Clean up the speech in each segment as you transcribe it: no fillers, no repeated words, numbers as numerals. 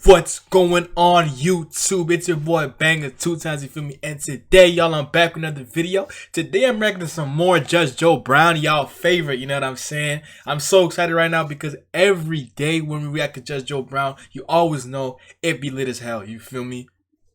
What's going on YouTube? It's your boy Banger 2 times, you feel me? And today, y'all, I'm back with another video. Today, I'm reacting to some more Judge Joe Brown, y'all favorite, you know what I'm saying? I'm so excited right now because every day when we react to Judge Joe Brown, you always know it be lit as hell, you feel me?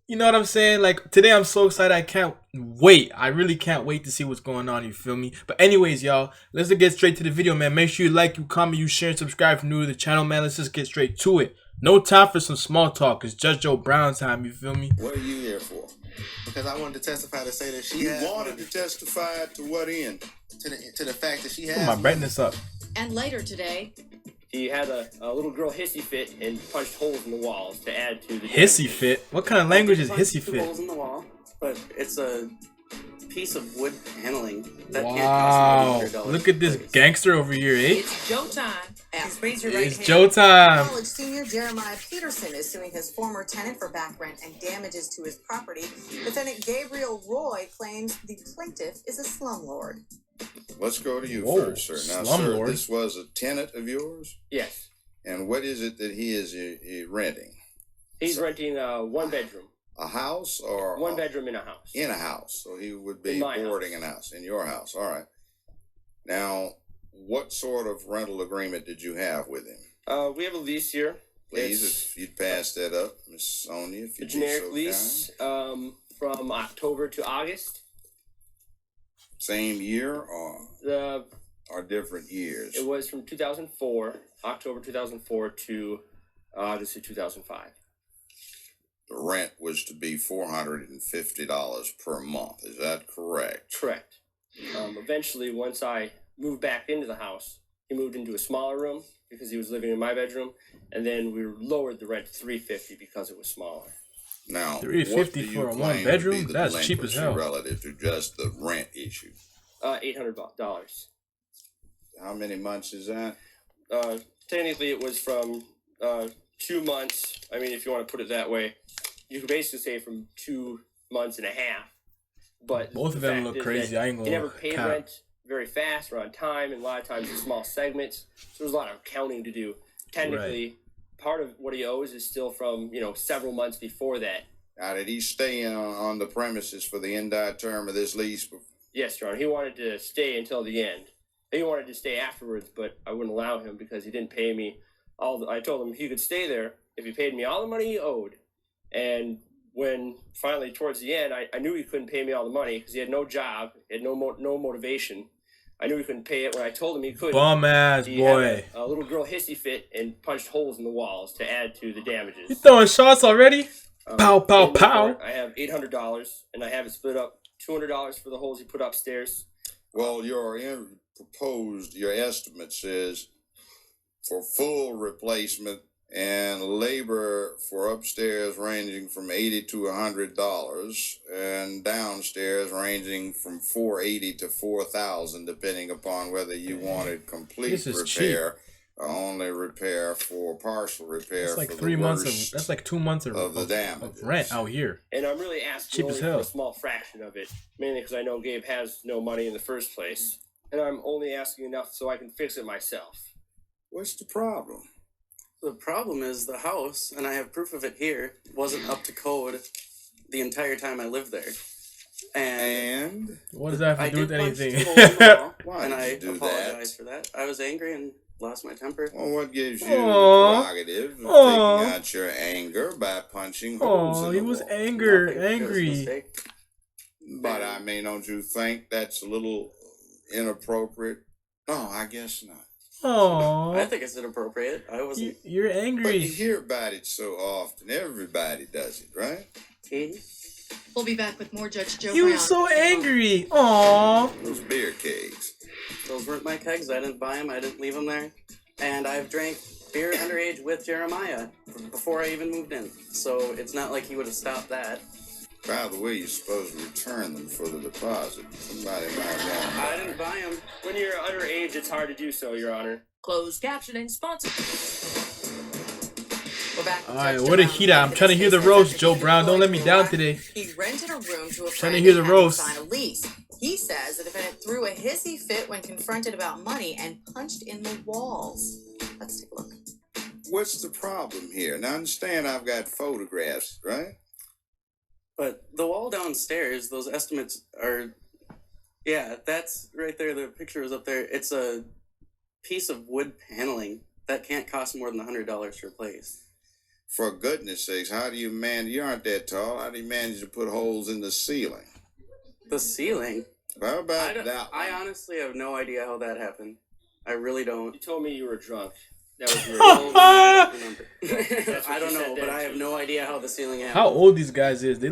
You know what I'm saying? Like, today I'm so excited, I can't wait. I really can't wait to see what's going on, you feel me? But anyways, y'all, let's just get straight to the video, man. Make sure you like, you comment, you share, and subscribe if you're new to the channel, man. Let's just get straight to it. No time for some small talk. It's Judge Joe Brown time, you feel me? What are you here for? Because I wanted to testify to say that she You had wanted money. to testify to what end? To the fact that she has Put my brightness up. And later today, he had a little girl hissy fit and punched holes in the walls to add to the Hissy fit? What kind of language is hissy Two fit? holes in the wall, but it's a piece of wood paneling that Wow. can't cost $100. Look at this gangster over here, eh? it's Joe time. Please raise your right It's hand. Joe time. College senior Jeremiah Peterson is suing his former tenant for back rent and damages to his property. Defendant Gabriel Roy claims the plaintiff is a slumlord. Let's go to you Whoa, first, sir. Now, sir, slumlord. this was a tenant of yours? Yes. And what is it that he is renting? He's renting a one bedroom. A house or One bedroom in a house. in a house? So he would be In my boarding house. a house in your house. All right. Now, what sort of rental agreement did you have with him? We have a lease here. Please, It's if you'd pass that up, Miss Sonia, if a you'd be generic so lease kind. from October to August. Same year The or different years? It was from 2004, October 2004 to August of 2005. The rent was to be $450 per month. Is that correct? Correct. Eventually, once I moved back into the house, he moved into a smaller room because he was living in my bedroom, and then we lowered the rent to $350 because it was smaller. Now, $350 what do you for a claim one to bedroom? be the That's cheap as hell. delinquency relative to just the rent issue? $800. How many months is that? Technically, it was from 2 months. I mean, if you want to put it that way, you could basically say from 2 months and a half. But Both of the them fact look is crazy. that I ain't he gonna never paid cap. rent very fast or on time, and a lot of times in small segments. So there's a lot of accounting to do. Technically, part of what he owes is still from several months before that. Now, did he stay on the premises for the entire term of this lease? Yes, Your Honor. He wanted to stay until the end. He wanted to stay afterwards, but I wouldn't allow him because he didn't pay me I told him he could stay there if he paid me all the money he owed. And when finally towards the end, I knew he couldn't pay me all the money because he had no job, he had no motivation. I knew he couldn't pay it when I told him he couldn't. Bum ass He boy. had a little girl hissy fit and punched holes in the walls to add to the damages. You throwing shots already? Pow, pow, in the pow. court, I have $800, and I have it split up. $200 for the holes he put upstairs. Well, your estimate says for full replacement and labor for upstairs ranging from $80 to $100 and downstairs ranging from $480 to $4,000, depending upon whether you wanted complete This is repair or only repair for partial repair. That's like for 3 the months worst that's like 2 months of the damages. of rent out here. And I'm really asking Cheap as only for hell. a small fraction of it, mainly because I know Gabe has no money in the first place. And I'm only asking enough so I can fix it myself. What's the problem? The problem is the house, and I have proof of it here, wasn't up to code the entire time I lived there. And What does that have I to do did with punch anything? 2 holes in the wall, Why and did I you do apologize for that. I was angry and lost my temper. Well, what gives you Aw. the prerogative of Aw. taking out your anger by punching holes Oh, in he the was wall? Nothing. angry. It was a mistake. But I mean, don't you think that's a little inappropriate? No, I guess not. Oh, I think it's inappropriate. I wasn't. you're But you angry. hear about it so often. Everybody does it, right? we'll be back with more Judge Joe You Brown. were so angry. Aw. Those beer kegs. Those weren't my kegs. I didn't buy them. I didn't leave them there. And I've drank beer underage with Jeremiah before I even moved in. So it's not like he would have stopped that. By the way, you're supposed to return them for the deposit. Somebody might want I didn't buy them. When you're underage, it's hard to do so, Your Honor. Closed captioning sponsored. We're back with Alright, Judge what a Joe Brown. heat out. I'm trying to hear the roast, Joe Brown. Don't let me down today. He rented a room to a Trying to friend hear and the had him roast. sign a lease. He says the defendant threw a hissy fit when confronted about money and punched in the walls. Let's take a look. what's the problem here? Now, understand I've got photographs, right? But the wall downstairs, those estimates are... Yeah, that's right there. The picture is up there. It's a piece of wood paneling that can't cost more than $100 to replace. For goodness sakes, how do you manage? You aren't that tall. How do you manage to put holes in the ceiling? The ceiling? How about that? I honestly have no idea how that happened. I really don't. You told me you were drunk. That was your I don't know, but I have no idea how the ceiling happened. How old these guys is? They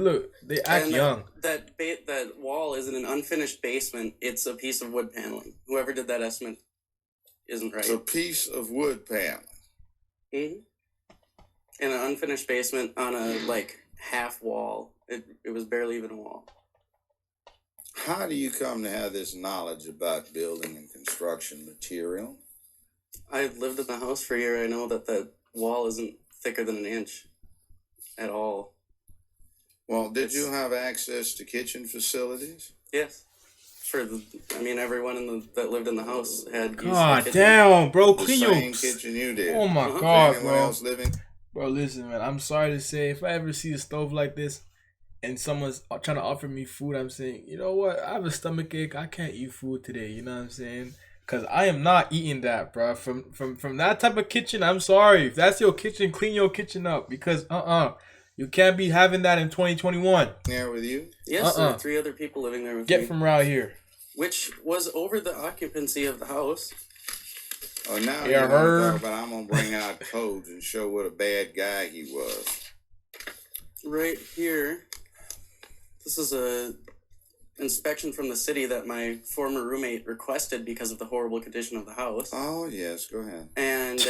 act young. That wall isn't an unfinished basement. It's a piece of wood paneling. Whoever did that estimate isn't right. It's a piece of wood paneling. Mm-hmm. In an unfinished basement on a half wall. It was barely even a wall. How do you come to have this knowledge about building and construction material? I've lived in the house for a year. I know that the wall isn't thicker than an inch at all. Well, did you have access to kitchen facilities? Yes. Everyone that lived in the house had. God damn, bro, The clean same your. kitchen you did. Oh my God, Anyone bro. else living? Bro, listen, man. I'm sorry to say, if I ever see a stove like this, and someone's trying to offer me food, I'm saying, you know what? I have a stomach ache. I can't eat food today. You know what I'm saying? Because I am not eating that, bro. From that type of kitchen, I'm sorry. If that's your kitchen, clean your kitchen up. Because, you can't be having that in 2021. There with you? Yes, there were 3 other people living there with me. Get from around here. Which was over the occupancy of the house. Oh, now Yeah, you're her. going to talk about I'm going to bring out codes and show what a bad guy he was. Right here. This is a inspection from the city that my former roommate requested because of the horrible condition of the house. Oh, yes, go ahead. And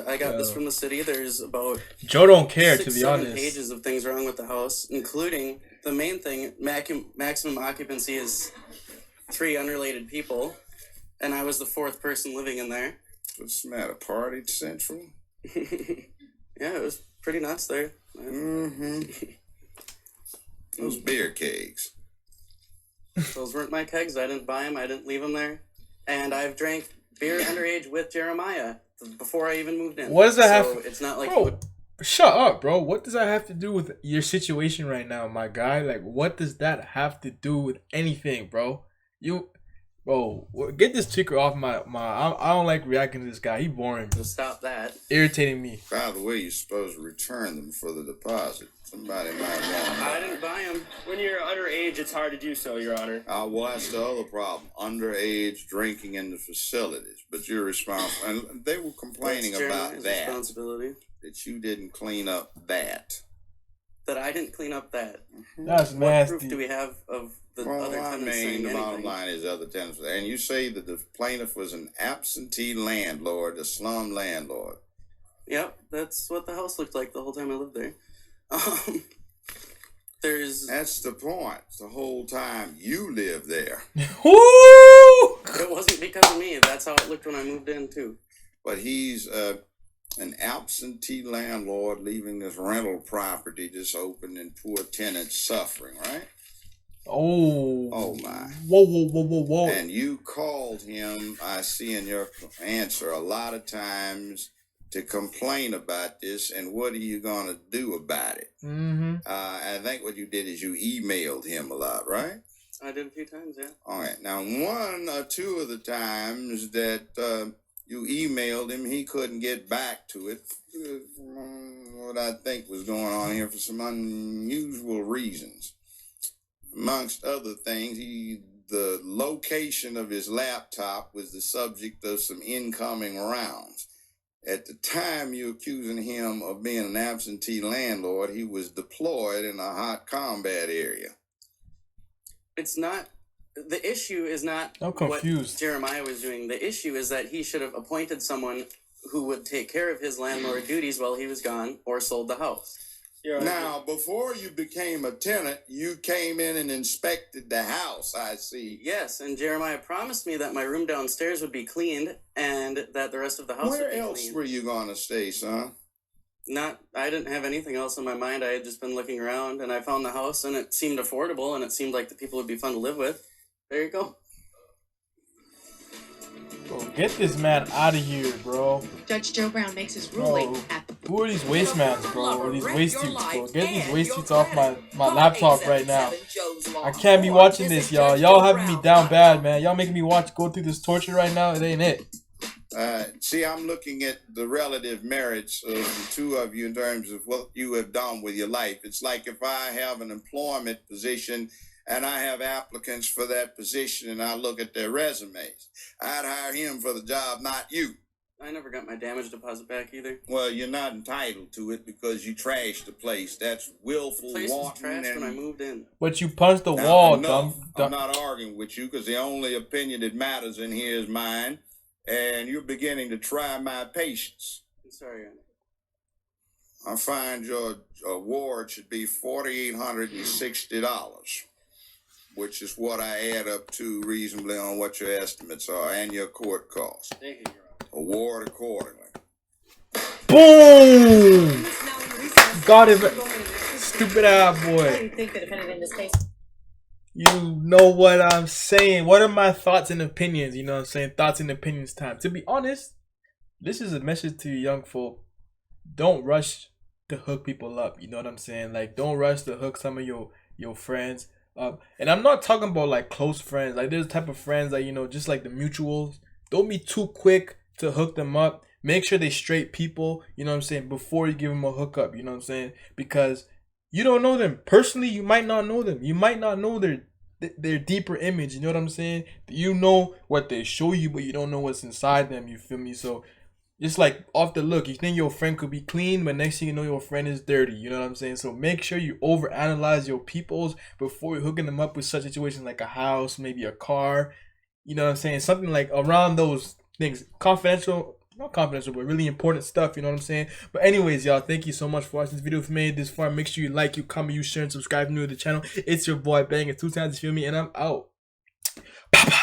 I got this from the city. There's about Joe don't care, to be 6-7 honest. pages of things wrong with the house, including the main thing, maximum occupancy is 3 unrelated people, and I was the 4th person living in there. What's the matter, Party Central? Yeah, it was pretty nuts there. Mm-hmm. Those beer kegs. Those weren't my kegs. I didn't buy them. I didn't leave them there. And I've drank beer underage with Jeremiah before I even moved in. What does that have? So it's not like... Bro, shut up, bro. What does that have to do with your situation right now, my guy? Like, what does that have to do with anything, bro? Bro, get this ticker off my. I don't like reacting to this guy. He boring. To stop that. Irritating me. By the way, you're supposed to return them for the deposit. Somebody might want them. I didn't buy them. When you're underage, it's hard to do so, Your Honor. Well, that's the other problem. Underage drinking in the facilities. But you're responsible. And they were complaining That's about Jeremiah's that. responsibility. That you didn't clean up that. That I didn't clean up that. That's What nasty. proof do we have of the Well, other I tenants mean, saying the bottom anything? line is other tenants. And you say that the plaintiff was an absentee landlord, a slum landlord. Yep, that's what the house looked like the whole time I lived there. That's the point. The whole time you lived there. Woo! It wasn't because of me. That's how it looked when I moved in, too. But he's an absentee landlord leaving this rental property just open and poor tenants suffering, right? Oh my. Whoa. And you called him, I see in your answer, a lot of times to complain about this, and what are you going to do about it? Mm-hmm. I think what you did is you emailed him a lot, right? I did a few times, yeah. All right. Now, 1 or 2 of the times that you emailed him, he couldn't get back to it. What I think was going on here for some unusual reasons. Amongst other things, the location of his laptop was the subject of some incoming rounds. At the time you're accusing him of being an absentee landlord, he was deployed in a hot combat area. It's not... The issue is not I'm confused. what Jeremiah was doing. The issue is that he should have appointed someone who would take care of his landlord duties while he was gone, or sold the house. Now, before you became a tenant, you came in and inspected the house, I see. Yes, and Jeremiah promised me that my room downstairs would be cleaned and that the rest of the house would Where be else cleaned. were you going to stay, son? I didn't have anything else in my mind. I had just been looking around, and I found the house, and it seemed affordable, and it seemed like the people would be fun to live with. There you go. Bro, get this man out of here, bro. Judge Joe Brown makes his ruling Bro, at who are these wastemans, bro? Or these waste suits, bro? Get these waste suits off my laptop right now. I can't be watching this, y'all. Y'all having me down bad, man. Y'all making me go through this torture right now. It ain't it. See, I'm looking at the relative merits of the two of you in terms of what you have done with your life. It's like if I have an employment position and I have applicants for that position and I look at their resumes. I'd hire him for the job, not you. I never got my damage deposit back either. Well, you're not entitled to it because you trashed the place. That's willful, The place was wanton, trashed when I and... moved in. But you punched the Now, wall, enough. dumb. I'm not arguing with you because the only opinion that matters in here is mine, and you're beginning to try my patience. I'm sorry, Andy. I find your award should be $4,860, which is what I add up to reasonably on what your estimates are and your court costs. Thank you, Your Honor. Award accordingly. Boom! Got it, stupid ass How do boy. you think the defendant in this case? You know what I'm saying. What are my thoughts and opinions? You know what I'm saying? Thoughts and opinions time. To be honest, this is a message to you young folk. Don't rush to hook people up. You know what I'm saying? Like, don't rush to hook some of your friends up. And I'm not talking about like close friends. Like, there's type of friends that, you know, just like the mutuals. Don't be too quick to hook them up. Make sure they straight people, you know what I'm saying, before you give them a hookup, you know what I'm saying? Because you don't know them. Personally, you might not know them. You might not know their deeper image, you know what I'm saying? You know what they show you, but you don't know what's inside them, you feel me? So, just like off the look, you think your friend could be clean, but next thing you know, your friend is dirty, you know what I'm saying? So, make sure you overanalyze your peoples before you're hooking them up with such situations like a house, maybe a car, you know what I'm saying? Something like around those things. Confidential, not confidential, but really important stuff, you know what I'm saying? But anyways, y'all, thank you so much for watching this video. If you made it this far, make sure you like, you comment, you share, and subscribe if you're new to the channel. It's your boy Bang, 2 times, you feel me? And I'm out. Bye-bye.